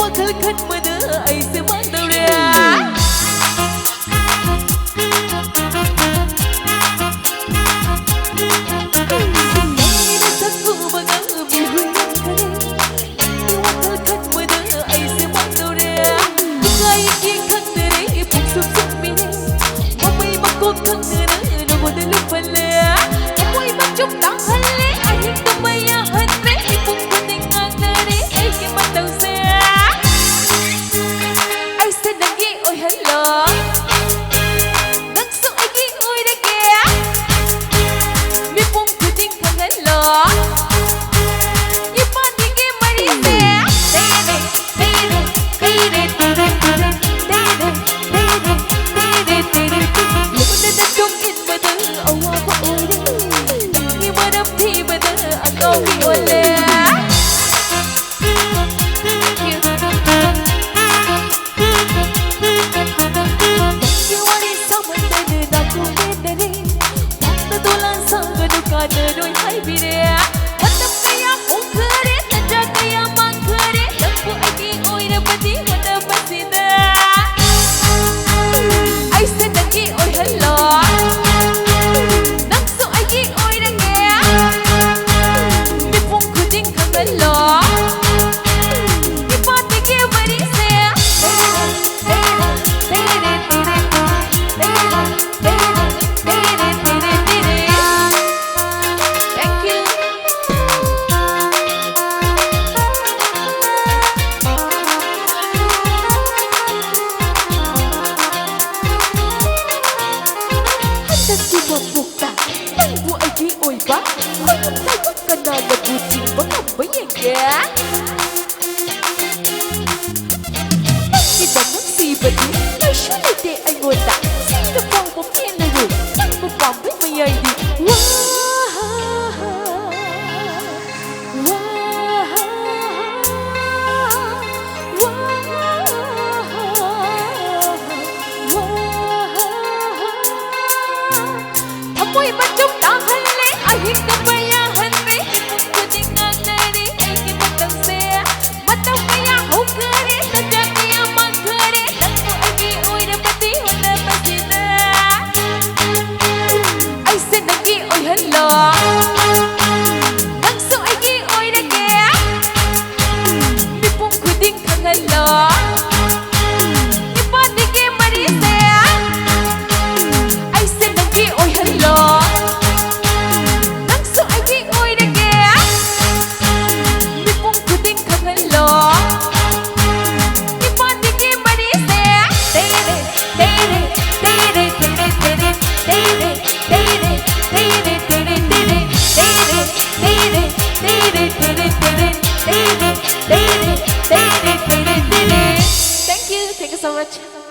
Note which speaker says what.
Speaker 1: wakal kan mana ai semang daura. Đôi hai vì đè bắt tâm cây áo cũng cứ đến thật ra cây áo mang cứ đến đừng phụ anh đi ôi đã bắt đi còn đã bắt gì ta anh sẽ đừng đi ôi hết lo nắng sâu anh đi ôi đã nghe biết không cứ tính không hết lo biết bao tay kia mới đi xe cuma buka ibu aji oi ba kau tahu kena lebuti bengam ya kita mesti berdua kau sudah deh anggota sini bang mungkin lalu sini bang bermain di Amoy macam tak halai akhir kebayahan deh aku tinggal dari ingin datang saya mata kaya hukari saja kaya mangkari aku lagi oi dapati hula pasina ai senangi oi hello langsung lagi oi dah kaya nipung kuding kang hello Thank you so much.